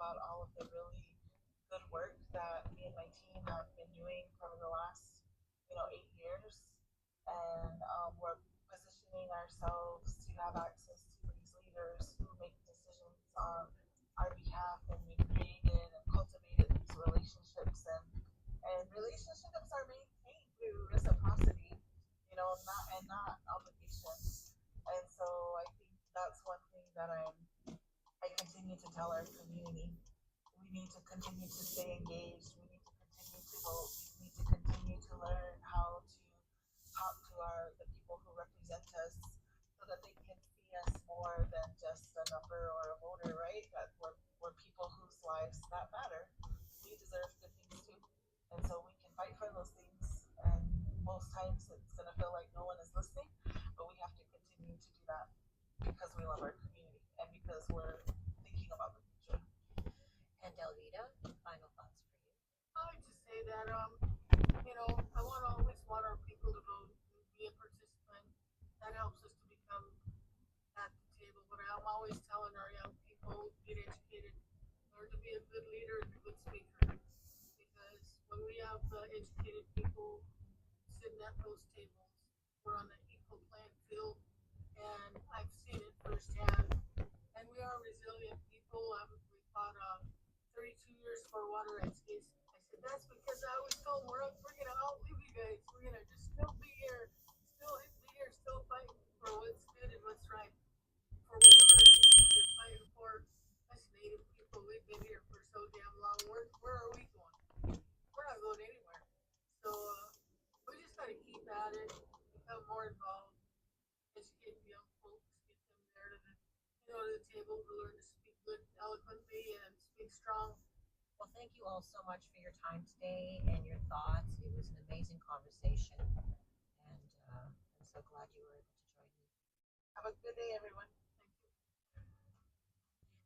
about all of the really good work that me and my team have been doing for the last, 8 years. And we're positioning ourselves to have access to these leaders who make decisions on our behalf, and we've created and cultivated these relationships, and relationships are maintained through reciprocity, not obligation. And so I think that's one thing that I continue to tell our community. We need to continue to stay engaged. We need to continue to vote. We need to continue to learn how to talk to the people who represent us, so that they can see us more than just a number or a voter, right? That we're people whose lives that matter. We deserve good things too. And so we can fight for those things. And most times it's going to feel like no one is listening, but we have to continue to do that because we love our community and because we're thinking about the future. And Delvita, final thoughts for you. I like to say that, I always want our people to vote and be a participant. That helps us to become at the table. But I'm always telling our young people, get educated, learn to be a good leader and a good speaker. Because when we have educated people sitting at those tables, we're on an equal playing field. And I've seen it firsthand. And we are resilient people. We fought 32 years for water rights case. I said, that's because I always told them, we're going to outlive you guys. We're going to just still be here, still fighting for what's good and what's right. For whatever issue you're fighting for, us Native people, we've been here for so damn long. Where are we going? We're not going anywhere. So we just got to keep at it, become more involved, educate the young folks, get them there to the table to learn to speak good, eloquently, and speak strong. Well, thank you all so much for your time today and your thoughts. It was an amazing conversation, and I'm so glad you were able to join me. Have a good day, everyone. Thank you.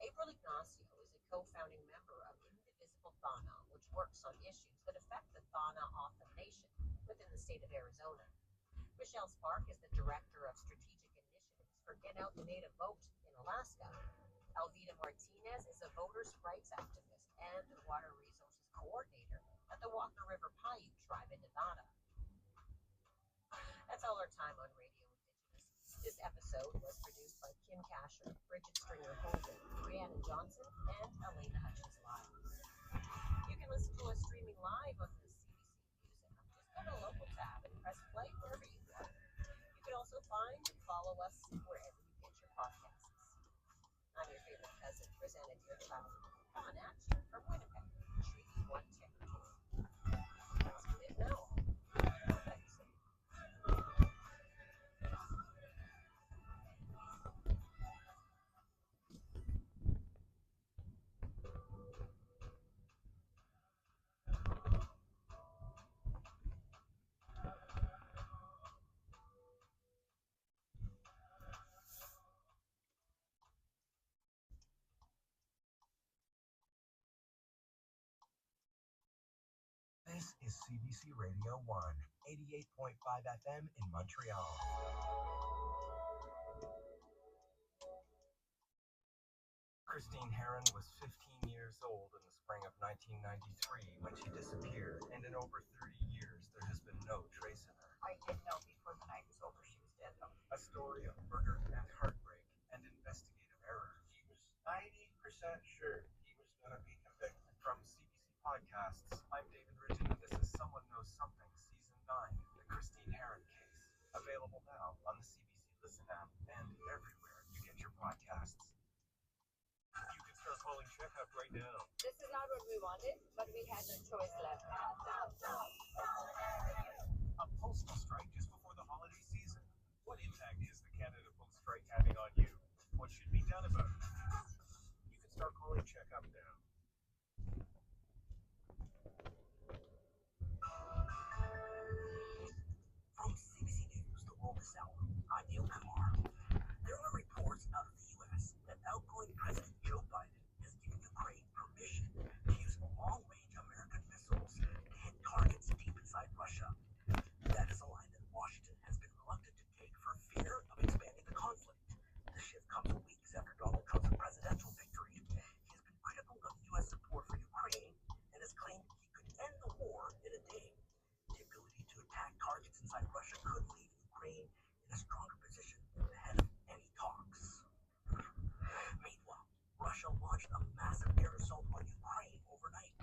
April Ignacio is a co-founding member of Indivisible Thana, which works on issues that affect the Thana Author Nation within the state of Arizona. Michelle Spark is the Director of Strategic Initiatives for Get Out the Native Vote in Alaska. Alvida Martinez is a voters' rights activist and the Water Resources Coordinator at the Walker River Paiute Tribe in Nevada. That's all our time on Radio Indigenous. This episode was produced by Kim Casher, Bridget Stringer Holden, Brianna Johnson, and Elena Hutchins Live. You can listen to us streaming live on the CBC Music. Just go to local tab and press play wherever you want. You can also find and follow us wherever you get your podcasts. I'm your favorite cousin, presented your child, coming at you from Winnipeg, Treaty 1 territory. That's it now. Thanks. This is CBC Radio 1, 88.5 FM in Montreal. Christine Heron was 15 years old in the spring of 1993 when she disappeared, and in over 30 years there has been no trace of her. I didn't know before the night was over she was dead, though. A story of murder and heartbreak and investigative error. He was 90% sure he was going to be convicted. From CBC Podcasts, I'm David Ridgen, and this is Someone Knows Something, Season 9, The Christine Heron Case. Available now on the CBC Listen app and everywhere you get your podcasts. You can start calling checkup right now. This is not what we wanted, but we had no choice left. A postal strike just before the holiday season. What impact is the Canada Post strike having on you? What should be done about it? You can start calling checkup now. From CBC News, the world is out. I'm Neil Kumar. There are reports out of the U.S. that outgoing President Joe Biden has given Ukraine permission to use long-range American missiles to hit targets deep inside Russia. That is a line that Washington has been reluctant to take for fear of expanding the conflict. The shift comes weeks after Donald Russia launched a massive air assault on Ukraine overnight.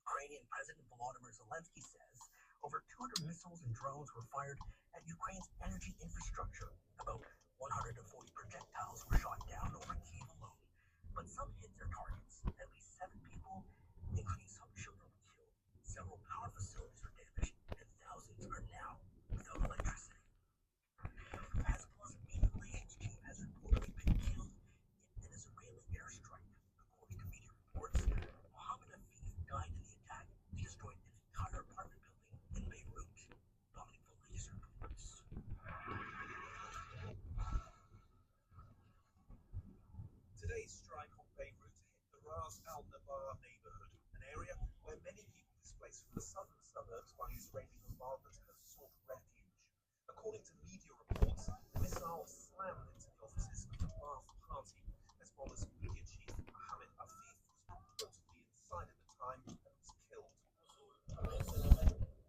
Ukrainian President Volodymyr Zelensky says over 200 missiles and drones were fired at Ukraine's energy infrastructure. About 140 projectiles were shot down over Kyiv alone, but some hit their targets. At least 7 people, including some children, were killed. Several power facilities were damaged, and thousands are now without electricity. Hezbollah's main relations team has reportedly been killed in an Israeli airstrike. According to media reports, Mohammed Afif died in the attack. He destroyed an entire apartment building in Beirut. Dominic Police reports. Today's strike on Beirut hit the Ras Al Nabar neighborhood, an area where many people displaced from the southern suburbs by Israeli bombardment have sought refuge. According to media reports, the missile slammed into the offices of the Ba'ath Party. Hezbollah's media chief, Mohammed Afif, was reportedly inside at the time and was killed.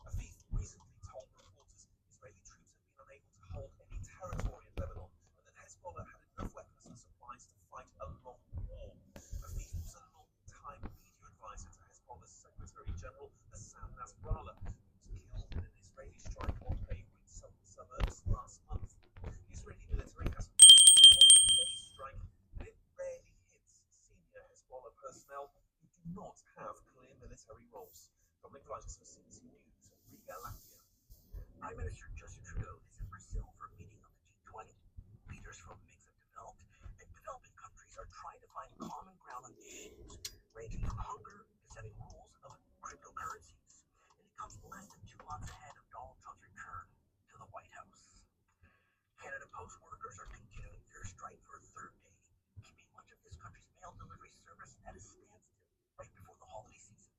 Afif recently told reporters Israeli troops have been unable to hold any territory in Lebanon, and that Hezbollah had enough weapons and supplies to fight a long war. Afif was a long-time media advisor to Hezbollah's Secretary General Hassan Nasrallah, who was killed in an Israeli strike on Beirut's southern suburbs last month. The Israeli military has reported on today's strike that it rarely hits senior Hezbollah personnel who do not have clear military roles. Dominic Police for CBC News, Riga, Latvia. Prime Minister Justin Trudeau is in Brazil for a meeting of the G20. Leaders from a mix of developed and developing countries are trying to find common ground on issues ranging from hunger to setting rules of cryptocurrencies. And it comes less than 2 months ahead of Donald Trump's return to the White House. Canada Post workers are continuing their strike for a third day, keeping much of this country's mail delivery service at a standstill right before the holiday season.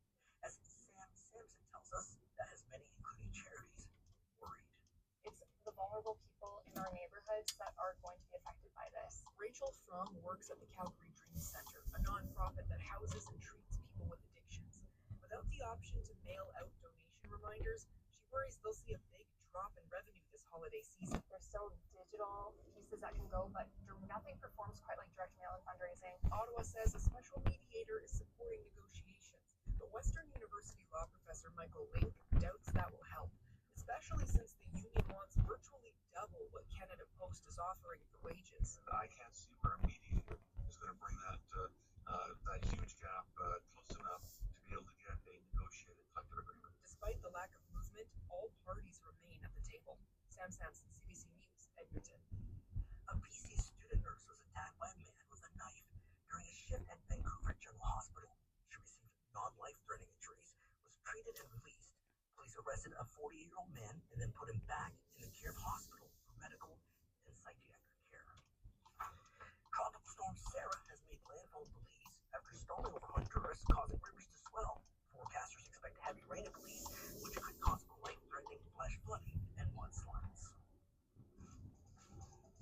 As Sam Sampson tells us, that has many, including charities, worried. It's the vulnerable people in our neighborhoods that are going to be affected by this. Rachel Fromm works at the Calgary Dream Center, a nonprofit that houses and treats people with addictions. Without the option to mail out donation reminders, she worries they'll see a big drop in revenue this holiday season. There's still digital pieces that can go, but nothing performs quite like direct mail and fundraising. Ottawa says a special mediator is supporting negotiations, but Western University law professor Michael Link doubts that will help, especially since the union wants virtually double what Canada Post is offering for wages. I can't see where a mediator is going to bring that huge gap close enough to be able to get a negotiated collective agreement. Despite the lack of movement, all parties remain at the table. Sam Sampson, CBC News, Edmonton. A BC student nurse was attacked by a man with a knife during a shift at Vancouver General Hospital. She received non-life-threatening injuries, was treated and released. Police arrested a 48-year-old man and then put him back in the care hospital for medical and psychiatric care. Tropical storm Sarah has made landfall in Belize after stalling over Honduras, causing rivers to swell. Forecasters expect heavy rain in Belize, which could cause life-threatening flash flooding and mudslides.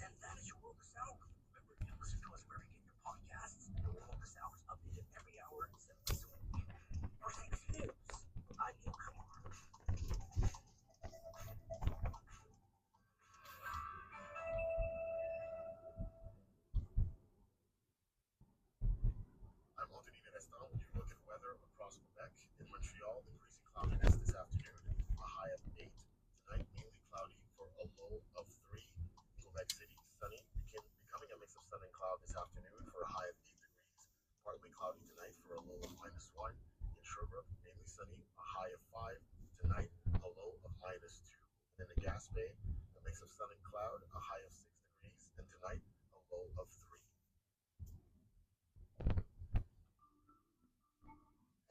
And that is your World This Hour. Remember, you can listen to us wherever you get your podcasts. The World This Hour is updated every hour, 7 days a week. For CBC News, I'm Neil Kumar. I'm Anthony Neston with your look at weather across Quebec. In Montreal, increasing cloudiness this afternoon, a high of 8. Tonight, mainly cloudy for a low of 3. Quebec City, sunny, becoming a mix of sun and cloud this afternoon for a high of 8 degrees. Partly cloudy tonight for a low of -1. In Sherbrooke, mainly sunny, a high of 5. Tonight, a low of -2. And in the Gaspé, a mix of sun and cloud, a high of 6 degrees. And tonight, a low of 3.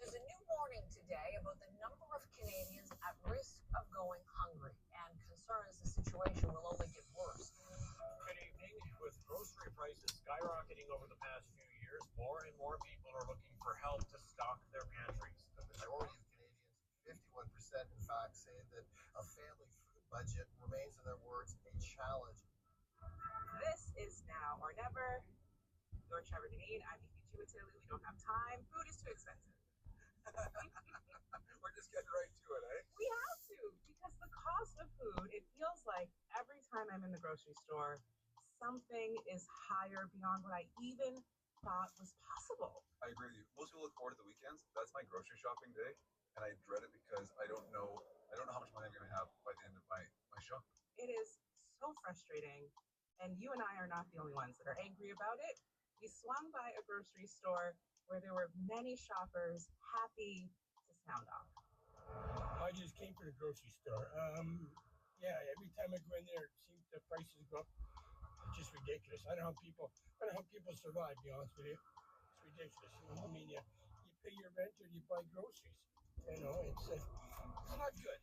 There's a new warning today about the number of Canadians at risk of going hungry, and concerns the situation will only get worse. Good evening. With grocery prices skyrocketing over the past few years, more and more people are looking for help to stock their pantries. The majority of Canadians, 51% in fact, say that a family food budget remains, in their words, a challenge. This is now or never. Your Trevor Deneen, I'm Nikki Chiwatili. We don't have time. Food is too expensive. We're just getting right to it, eh? We have to, because the cost of food, it feels like every time I'm in the grocery store, something is higher beyond what I even thought was possible. I agree with you. Most people look forward to the weekends. That's my grocery shopping day, and I dread it because I don't know how much money I'm going to have by the end of my shop. It is so frustrating, and you and I are not the only ones that are angry about it. We swung by a grocery store where there were many shoppers happy to sound off. I just came from the grocery store. Yeah, every time I go in there, it seems the prices go up. It's just ridiculous. I don't know how people survive, to be honest with you. It's ridiculous. You know, I mean, you pay your rent or you buy groceries. You know, it's not good.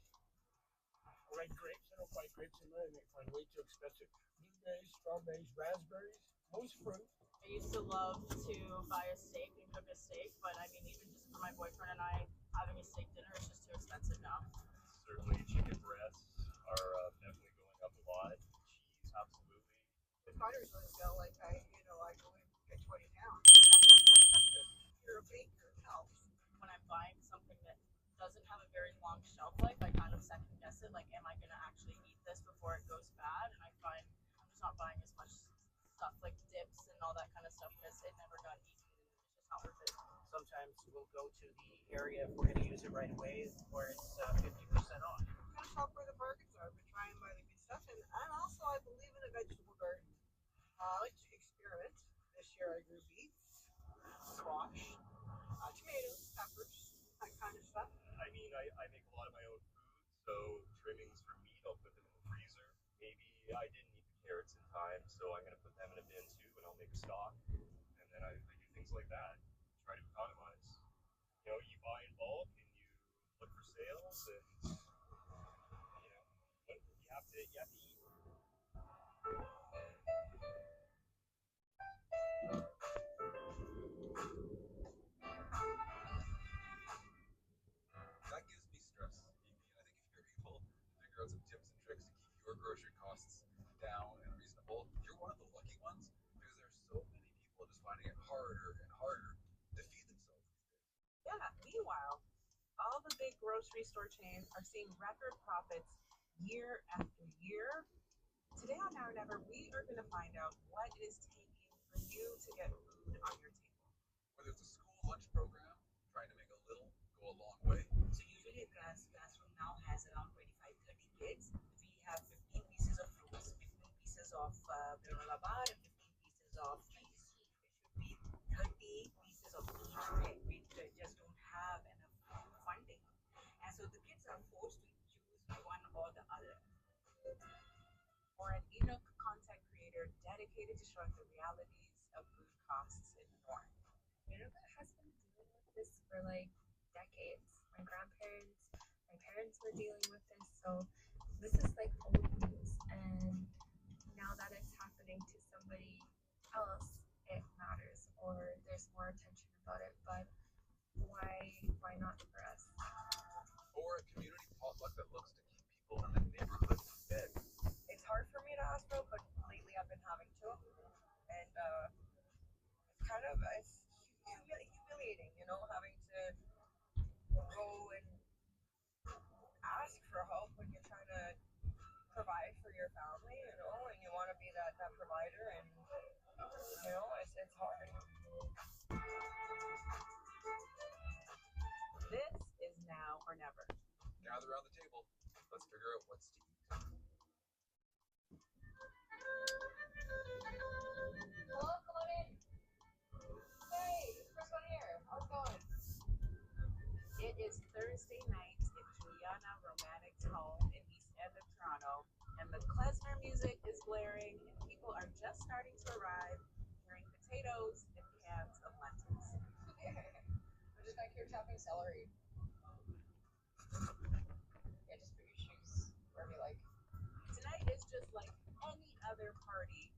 I like grapes. I don't buy grapes anymore. They find way too expensive. Blueberries, strawberries, raspberries, most fruit. I used to love to buy a steak and cook a steak, but I mean, even just for my boyfriend and I, having a steak dinner is just too expensive now. Certainly, chicken breasts are definitely going up a lot. Cheese, absolutely. The fires on the bill, like I go in and get 20 pounds. You're a baker, it helps. When I'm buying something that doesn't have a very long shelf life, I kind of second guess it. Like, am I going to actually eat this before it goes bad? And I find I'm just not buying as much stuff like dips and all that kind of stuff because it never got eaten. It's just not worth it. Sometimes we'll go to the area if we're going to use it right away where it's 50% off. I'm gonna shop where the bargains are, but try and buy the good stuff. And also, I believe in a vegetable garden. I like to experiment. This year, I grew beets, squash, tomatoes, peppers, that kind of stuff. I mean, I make a lot of my own food, so trimmings for meat, I'll put them in the freezer. Maybe I didn't eat the carrots in time, so I'm going to put them in a bin too, and I'll make a stock. And then I do things like that. Try to economize. You know, you buy in bulk and you look for sales, and you have to eat. That gives me stress, Amy. And I think if you're able to figure out some tips and tricks to keep your grocery costs down and reasonable, you're one of the lucky ones because there's so many people just finding it harder and harder to feed themselves these days. Yeah, meanwhile, all the big grocery store chains are seeing record profits year after year. Today on Now or Never, we are going to find out what it is taking for you to get food on your table. Whether it's a school lunch program, trying to make a little go a long way. So usually a classroom now has around 25, 30 kids. We have 15 pieces of fruits, 15 pieces of granola bar, and 15 pieces of cheese. There should be 30 pieces of each thing. We just don't have enough funding. And so the kids are forced to choose one or the other. Or an ebook content creator dedicated to showing the realities of food costs in the north. Canada has been dealing with this for like decades. My parents were dealing with this, so this is like old news. And now that it's happening to somebody else, it matters, or there's more attention about it. But why not for us? Or a community potluck that looks to keep people in the neighborhood fed. It's hard for me to ask for, but lately I've been having to, and it's humiliating, having to go and ask for help when you're trying to provide for your family, and you want to be that provider, and it's hard. This is Now or Never. Gather around the table. Let's figure out what's to eat. Hello, come on in. Hey, first one here. How's it going? It is Thursday night in Juliana Romantic's home in East End of Toronto, and the klezmer music is blaring, and people are just starting to arrive, carrying potatoes and cans of lentils. I'm just back here chopping celery. Yeah, just put your shoes wherever you like. Tonight is just like any other party.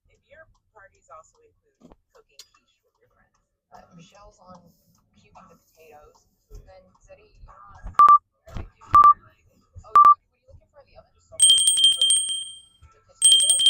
If your parties also include cooking quiche with your friends. Michelle's on cubing the potatoes. Then Zeddy, you're on barbecue. Oh, what are you looking for in the oven? Just somewhere to